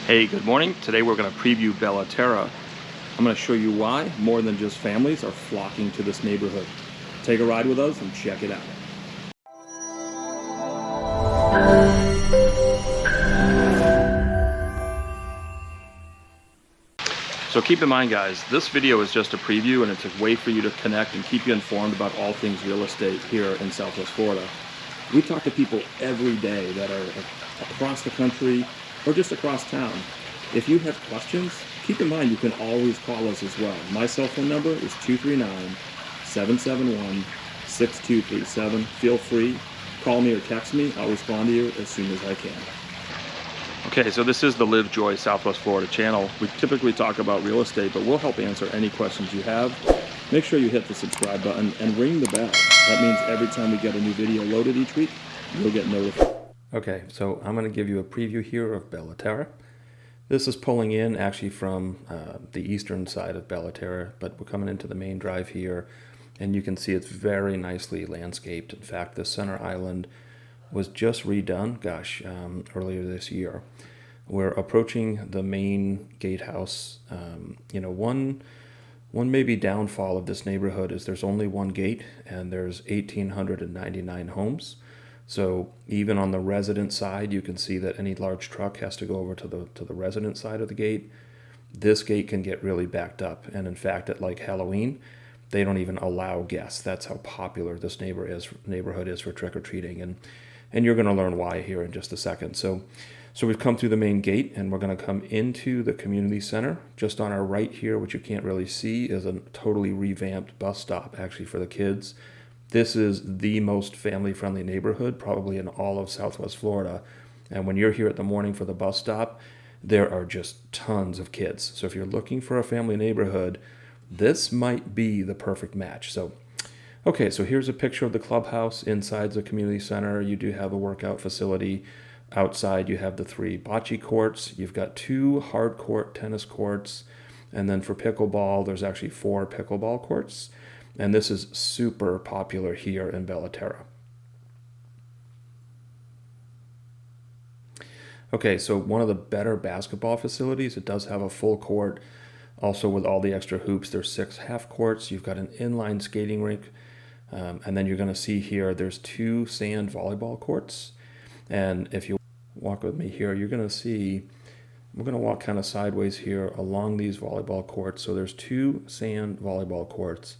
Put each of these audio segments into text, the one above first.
Hey, good morning. Today we're going to preview Bella Terra. I'm going to show you why more than just families are flocking to this neighborhood. Take a ride with us and check it out. So keep in mind, guys, this video is just a preview and it's a way for you to connect and keep you informed about all things real estate here in Southwest Florida. We talk to people every day that are across the country or just across town. If you have questions, keep in mind you can always call us as well. My cell phone number is 239-771-6237. Feel free, call me or text me. I'll respond to you as soon as I can. Okay, so this is the Live Joy Southwest Florida channel. We typically talk about real estate, but we'll help answer any questions you have. Make sure you hit the subscribe button and ring the bell. That means every time we get a new video loaded each week, you'll get notified. Okay, so I'm going to give you a preview here of Bella Terra. This is pulling in actually from the eastern side of Bella Terra, but we're coming into the main drive here, and you can see it's very nicely landscaped. In fact, the center island was just redone, earlier this year. We're approaching the main gatehouse. One maybe downfall of this neighborhood is there's only one gate, and there's 1,899 homes. So even on the resident side, you can see that any large truck has to go over to the resident side of the gate. This gate can get really backed up, and in fact, at like Halloween, they don't even allow guests. That's how popular this neighborhood is for trick-or-treating, and you're going to learn why here in just a second. So we've come through the main gate, and we're going to come into the community center. Just on our right here, which you can't really see, is a totally revamped bus stop, actually, for the kids. This is the most family-friendly neighborhood probably in all of Southwest Florida. And when you're here at the morning for the bus stop, there are just tons of kids. So if you're looking for a family neighborhood, this might be the perfect match. So here's a picture of the clubhouse inside the community center. You do have a workout facility. Outside, you have the 3 bocce courts. You've got 2 hard court tennis courts. And then for pickleball, there's actually 4 pickleball courts. And this is super popular here in Bella Terra. Okay, so one of the better basketball facilities, it does have a full court. Also with all the extra hoops, there's 6 half courts. You've got an inline skating rink. And then you're going to see here, there's 2 sand volleyball courts. And if you walk with me here, you're going to see, we're going to walk kind of sideways here along these volleyball courts. So there's 2 sand volleyball courts,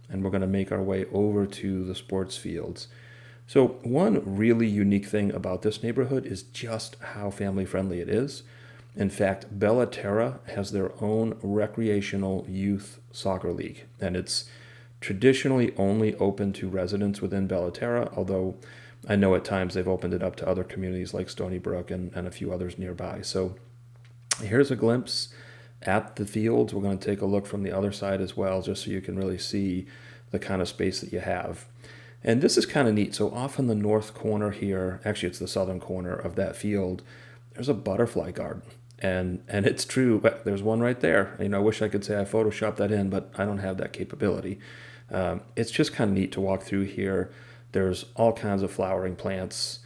and we're going to make our way over to the sports fields. So one really unique thing about this neighborhood is just how family friendly it is. In fact, Bella Terra has their own recreational youth soccer league, and it's traditionally only open to residents within Bella Terra, although I know at times they've opened it up to other communities like Stony Brook and a few others nearby. So here's a glimpse at the fields. We're going to take a look from the other side as well, just so you can really see the kind of space that you have. And this is kind of neat. So off in the north corner here, actually it's the southern corner of that field, there's a butterfly garden. And it's true, but there's one right there. I wish I could say I photoshopped that in, but I don't have that capability. It's just kind of neat to walk through here. There's all kinds of flowering plants.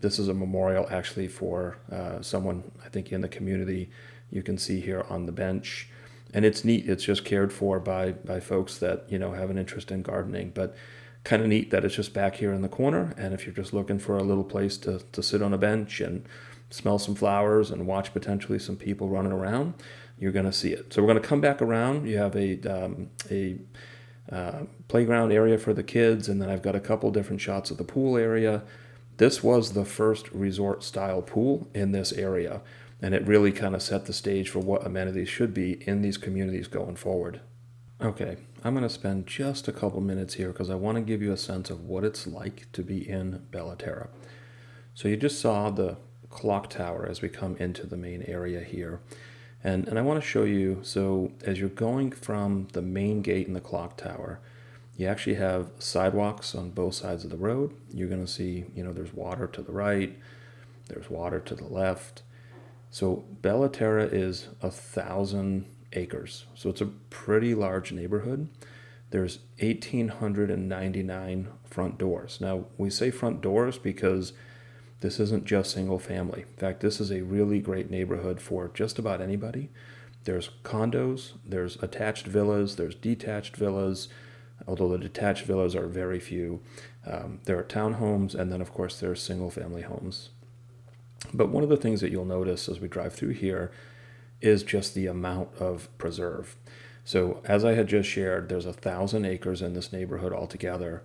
This is a memorial actually for someone, I think, in the community. You can see here on the bench. And it's neat. It's just cared for by folks that, have an interest in gardening. But kind of neat that it's just back here in the corner. And if you're just looking for a little place to sit on a bench and smell some flowers and watch potentially some people running around, you're going to see it. So we're going to come back around. You have a playground area for the kids, and then I've got a couple different shots of the pool area. This was the first resort-style pool in this area, and it really kind of set the stage for what amenities should be in these communities going forward. Okay, I'm going to spend just a couple minutes here because I want to give you a sense of what it's like to be in Bella Terra. So you just saw the clock tower as we come into the main area here. And I want to show you, so as you're going from the main gate in the clock tower, you actually have sidewalks on both sides of the road. You're going to see, there's water to the right, there's water to the left. So Bella Terra is 1,000 acres. So it's a pretty large neighborhood. There's 1,899 front doors. Now, we say front doors because This isn't just single family. In fact, this is a really great neighborhood for just about anybody. There's condos, there's attached villas, there's detached villas, although the detached villas are very few. There are townhomes, and then of course there are single family homes. But one of the things that you'll notice as we drive through here is just the amount of preserve. So as I had just shared, there's 1,000 acres in this neighborhood altogether.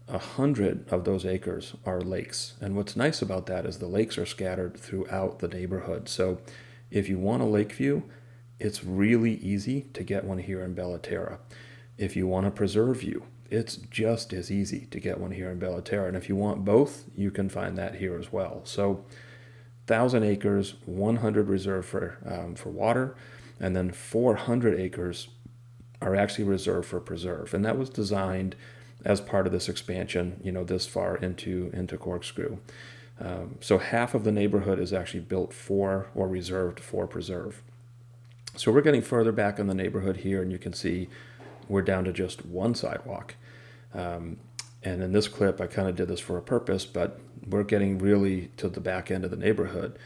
100 of those acres are lakes. And what's nice about that is the lakes are scattered throughout the neighborhood. So if you want a lake view, it's really easy to get one here in Bella Terra. If you want a preserve view, it's just as easy to get one here in Bella Terra. And if you want both, you can find that here as well. So 1,000 acres, 100 reserved for water, and then 400 acres are actually reserved for preserve. And that was designed as part of this expansion, this far into Corkscrew. So half of the neighborhood is actually built for or reserved for preserve. So we're getting further back in the neighborhood here, and you can see we're down to just one sidewalk. And in this clip, I kind of did this for a purpose, but we're getting really to the back end of the neighborhood.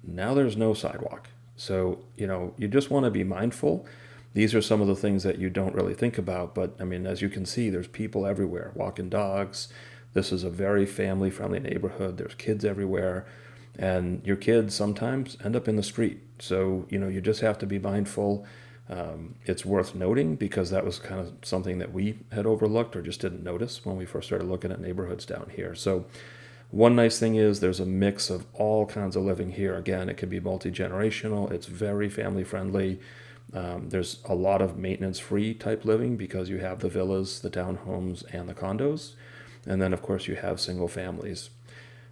Now there's no sidewalk. So, you just want to be mindful. These are some of the things that you don't really think about, but I mean, as you can see, there's people everywhere, walking dogs. This is a very family-friendly neighborhood. There's kids everywhere, and your kids sometimes end up in the street. So, you just have to be mindful. It's worth noting because that was kind of something that we had overlooked or just didn't notice when we first started looking at neighborhoods down here. So one nice thing is there's a mix of all kinds of living here. Again, it can be multi-generational. It's very family-friendly. There's a lot of maintenance-free type living because you have the villas, the townhomes, and the condos. And then, of course, you have single families.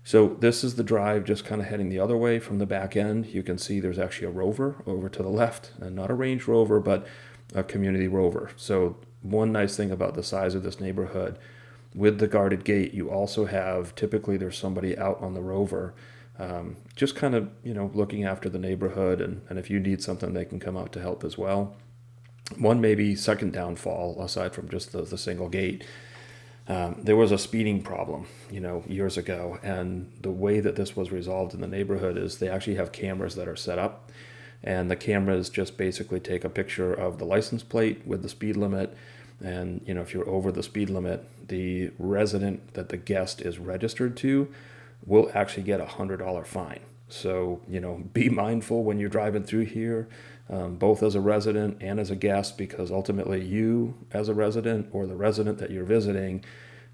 So this is the drive just kind of heading the other way from the back end. You can see there's actually a Rover over to the left, and not a Range Rover, but a community Rover. So one nice thing about the size of this neighborhood, with the guarded gate, you also have, typically there's somebody out on the Rover, just kind of, looking after the neighborhood, and if you need something, they can come out to help as well. One maybe second downfall, aside from just the single gate, there was a speeding problem, years ago, and the way that this was resolved in the neighborhood is they actually have cameras that are set up, and the cameras just basically take a picture of the license plate with the speed limit, and if you're over the speed limit, the resident that the guest is registered to will actually get $100 fine. So, be mindful when you're driving through here, both as a resident and as a guest, because ultimately you as a resident or the resident that you're visiting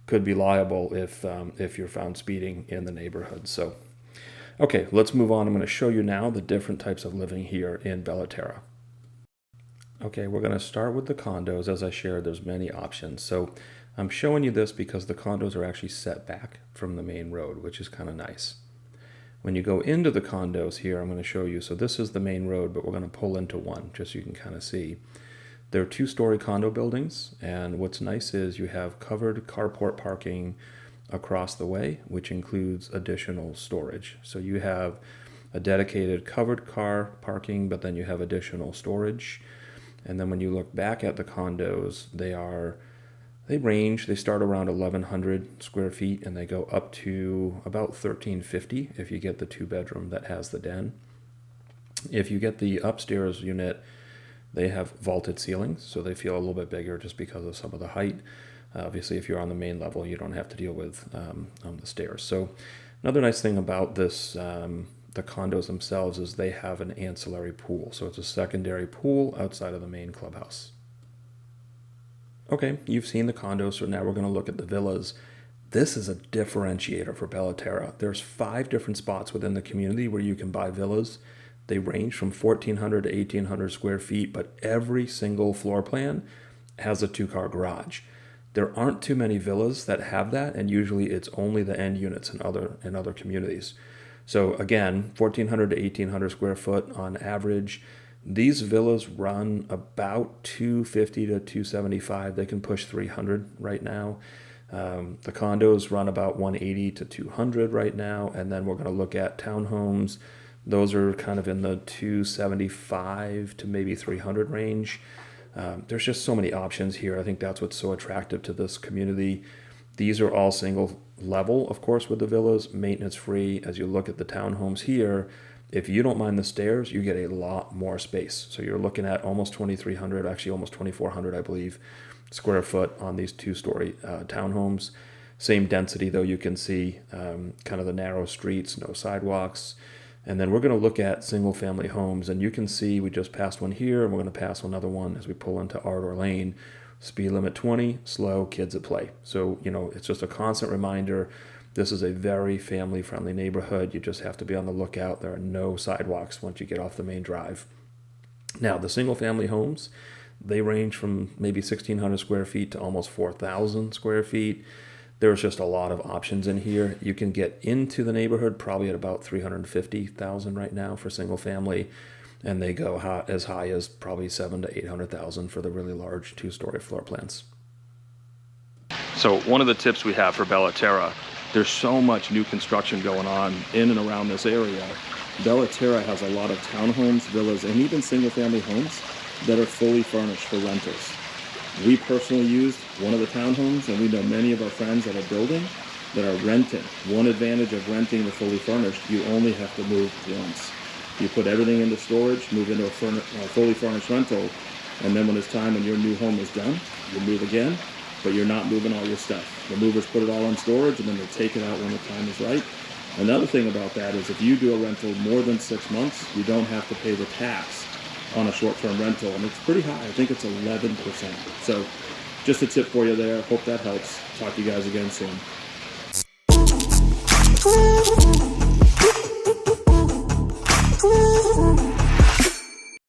could be liable if you're found speeding in the neighborhood. So, okay, let's move on. I'm going to show you now the different types of living here in Bella Terra. Okay, we're going to start with the condos. As I shared, there's many options. So I'm showing you this because the condos are actually set back from the main road, which is kind of nice. When you go into the condos here, I'm going to show you. So this is the main road, but we're going to pull into one just so you can kind of see. They're 2-story condo buildings, and what's nice is you have covered carport parking across the way, which includes additional storage. So you have a dedicated covered car parking, but then you have additional storage. And then when you look back at the condos, they start around 1,100 square feet, and they go up to about 1,350 if you get the 2-bedroom that has the den. If you get the upstairs unit, they have vaulted ceilings, so they feel a little bit bigger just because of some of the height. Obviously, if you're on the main level, you don't have to deal with the stairs. So another nice thing about this, the condos themselves, is they have an ancillary pool. So it's a secondary pool outside of the main clubhouse. Okay, you've seen the condos, so now we're going to look at the villas. This is a differentiator for Bella Terra. There's 5 different spots within the community where you can buy villas. They range from 1,400 to 1,800 square feet, but every single floor plan has a 2-car garage. There aren't too many villas that have that, and usually it's only the end units in other communities. So again, 1,400 to 1,800 square foot on average. These villas run about $250 to $275. They can push $300 right now. The condos run about $180 to $200 right now, and then we're going to look at townhomes. Those are kind of in the $275 to maybe $300 range. There's just so many options here. I think that's what's so attractive to this community. These are all single level, of course, with the villas, maintenance free. As you look at the townhomes here, if you don't mind the stairs, you get a lot more space. So you're looking at almost 2,300, actually almost 2,400, I believe, square foot on these 2-story townhomes. Same density, though, you can see kind of the narrow streets, no sidewalks. And then we're going to look at single family homes, and you can see we just passed one here, and we're going to pass another one as we pull into Ardor Lane. Speed limit 20, slow, kids at play. So, it's just a constant reminder. This is a very family-friendly neighborhood. You just have to be on the lookout. There are no sidewalks once you get off the main drive. Now, the single-family homes, they range from maybe 1,600 square feet to almost 4,000 square feet. There's just a lot of options in here. You can get into the neighborhood probably at about 350,000 right now for single-family, and they go as high as probably 700,000 to 800,000 for the really large 2-story floor plans. So one of the tips we have for Bella Terra, there's so much new construction going on in and around this area. Bella Terra has a lot of townhomes, villas, and even single-family homes that are fully furnished for rentals. We personally used one of the townhomes, and we know many of our friends that are building that are renting. One advantage of renting the fully furnished, you only have to move once. You put everything into storage, move into a fully furnished rental, and then when it's time when your new home is done, you move again, but you're not moving all your stuff. The movers put it all in storage, and then they take it out when the time is right. Another thing about that is if you do a rental more than 6 months, you don't have to pay the tax on a short-term rental, and it's pretty high. I think it's 11%. So just a tip for you there. Hope that helps. Talk to you guys again soon.